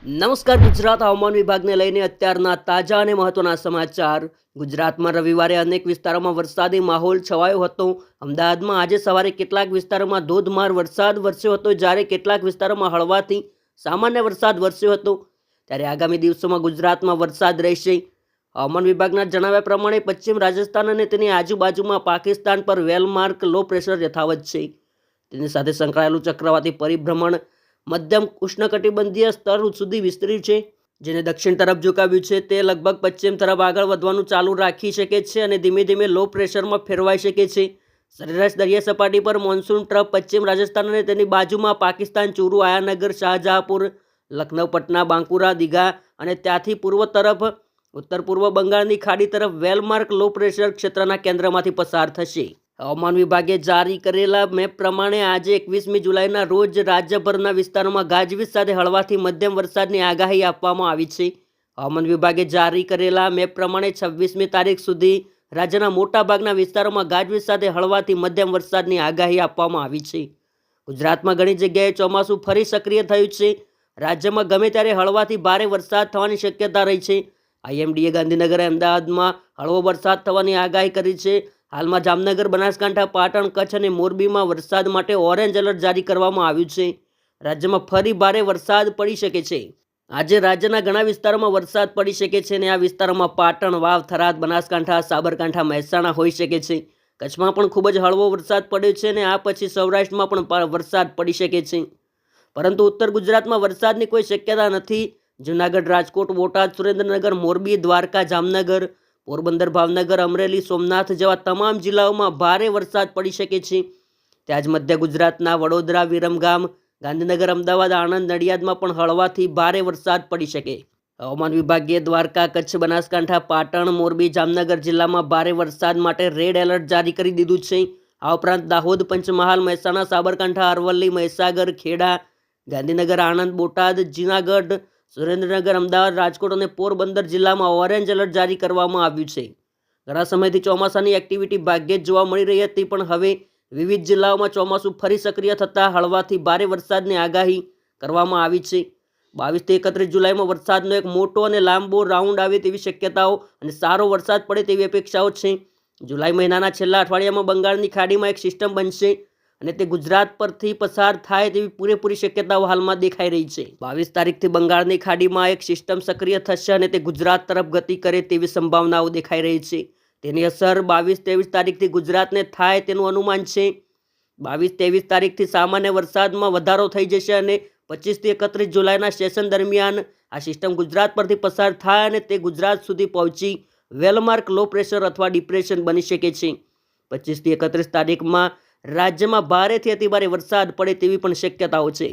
નમસ્કાર ગુજરાત હવામાન વિભાગને લઈને અત્યારના તાજા અને મહત્વના સમાચાર। ગુજરાતમાં રવિવારે અનેક વિસ્તારોમાં વરસાદી માહોલ છવાયો હતો। અમદાવાદમાં આજે સવારે કેટલાક વિસ્તારોમાં ધોધમાર વરસાદ વરસ્યો હતો, જ્યારે કેટલાક વિસ્તારોમાં હળવાથી સામાન્ય વરસાદ વરસ્યો હતો। ત્યારે આગામી દિવસોમાં ગુજરાતમાં વરસાદ રહેશે। હવામાન વિભાગના જણાવ્યા પ્રમાણે પશ્ચિમ રાજસ્થાન અને તેની આજુબાજુમાં પાકિસ્તાન પર વેલમાર્ક લો પ્રેશર યથાવત છે। તેની સાથે સંકળાયેલું ચક્રવાતી પરિભ્રમણ મધ્યમ ઉષ્ણકટિબંધીય સ્તર સુધી વિસ્તર્યું છે, જેને દક્ષિણ તરફ ઝુકાવ્યું છે। તે લગભગ પશ્ચિમ તરફ આગળ વધવાનું ચાલુ રાખી શકે છે અને ધીમે ધીમે લો પ્રેશરમાં ફેરવાઈ શકે છે। સરેરાશ દરિયા સપાટી પર મોન્સૂન ટ્રફ પશ્ચિમ રાજસ્થાન અને તેની બાજુમાં પાકિસ્તાન, ચુરુ, આયાનગર, શાહજહાંપુર, લખનઉ, પટના, બાંકુરા, દીઘા અને ત્યાંથી પૂર્વ તરફ ઉત્તર પૂર્વ બંગાળની ખાડી તરફ વેલમાર્ક લો પ્રેશર ક્ષેત્રના કેન્દ્રમાંથી પસાર થશે। હવામાન વિભાગે જારી કરેલા મેપ પ્રમાણે આજે 21મી જુલાઈના રોજ રાજ્યભરના વિસ્તારોમાં ગાજવીજ સાથે હળવાથી મધ્યમ વરસાદની આગાહી આપવામાં આવી છે। હવામાન વિભાગે જારી કરેલા મેપ પ્રમાણે 26મી તારીખ સુધી રાજ્યના મોટાભાગના વિસ્તારોમાં ગાજવીજ સાથે હળવાથી મધ્યમ વરસાદની આગાહી આપવામાં આવી છે। ગુજરાતમાં ઘણી જગ્યાએ ચોમાસું ફરી સક્રિય થયું છે। રાજ્યમાં ગમે ત્યારે હળવાથી ભારે વરસાદ થવાની શક્યતા રહી છે। આઈએમડીએ ગાંધીનગર, અમદાવાદમાં હળવો વરસાદ થવાની આગાહી કરી છે। હાલમાં જામનગર, બનાસકાંઠા, પાટણ, કચ્છ અને મોરબીમાં વરસાદ માટે ઓરેન્જ એલર્ટ જારી કરવામાં આવ્યું છે। રાજ્યમાં ફરી ભારે વરસાદ પડી શકે છે। આજે રાજ્યના ઘણા વિસ્તારોમાં વરસાદ પડી શકે છે અને આ વિસ્તારોમાં પાટણ, વાવ, થરાદ, બનાસકાંઠા, સાબરકાંઠા, મહેસાણા હોઈ શકે છે। કચ્છમાં પણ ખૂબ જ હળવો વરસાદ પડ્યો છે અને આ પછી સૌરાષ્ટ્રમાં પણ વરસાદ પડી શકે છે, પરંતુ ઉત્તર ગુજરાતમાં વરસાદની કોઈ શક્યતા નથી। જૂનાગઢ, રાજકોટ, બોટાદ, સુરેન્દ્રનગર, મોરબી, દ્વારકા, જામનગર, પોરબંદર, ભાવનગર, અમરેલી, સોમનાથ જેવા તમામ જિલ્લાઓમાં ભારે વરસાદ પડી શકે છે। ત્યાં જ મધ્ય ગુજરાતના વડોદરા, વિરમગામ, ગાંધીનગર, અમદાવાદ, આણંદ, નડિયાદમાં પણ હળવાથી ભારે વરસાદ પડી શકે। હવામાન વિભાગે દ્વારકા, કચ્છ, બનાસકાંઠા, પાટણ, મોરબી, જામનગર જિલ્લામાં ભારે વરસાદ માટે રેડ એલર્ટ જારી કરી દીધું છે। આ ઉપરાંત દાહોદ, પંચમહાલ, મહેસાણા, સાબરકાંઠા, અરવલ્લી, મહીસાગર, ખેડા, ગાંધીનગર, આણંદ, બોટાદ, જૂનાગઢ, સુરેન્દ્રનગર, અમદાવાદ, રાજકોટ અને પોરબંદર જિલ્લામાં ઓરેન્જ એલર્ટ જારી કરવામાં આવ્યું છે। ઘણા સમયથી ચોમાસાની એક્ટિવિટી ભાગ્યે જ જોવા મળી રહી હતી, પણ હવે વિવિધ જિલ્લાઓમાં ચોમાસું ફરી સક્રિય થતાં હળવાથી ભારે વરસાદની આગાહી કરવામાં આવી છે। 22 થી 31 જુલાઈમાં વરસાદનો એક મોટો અને લાંબો રાઉન્ડ આવે તેવી શક્યતાઓ અને સારો વરસાદ પડે તેવી અપેક્ષાઓ છે। જુલાઈ મહિનાના છેલ્લા અઠવાડિયામાં બંગાળની ખાડીમાં એક સિસ્ટમ બનશે અને તે ગુજરાત પરથી પસાર થાય તેવી પૂરેપૂરી શક્યતાઓ હાલમાં દેખાઈ રહી છે। 22 તારીખથી બંગાળની ખાડીમાં એક સિસ્ટમ સક્રિય થશે અને તે ગુજરાત તરફ ગતિ કરે તેવી સંભાવનાઓ દેખાઈ રહી છે। તેની અસર 22-23 તારીખથી ગુજરાતને થાય તેનું અનુમાન છે। 22-23 તારીખથી સામાન્ય વરસાદમાં વધારો થઈ જશે અને 25 થી 31 જુલાઈના સેશન દરમિયાન આ સિસ્ટમ ગુજરાત પરથી પસાર થાય અને તે ગુજરાત સુધી પહોંચી વેલમાર્ક લો પ્રેશર અથવા ડિપ્રેશન બની શકે છે। 25 થી 31 તારીખમાં રાજ્યમાં ભારેથી અતિભારે વરસાદ પડે તેવી પણ શક્યતાઓ છે।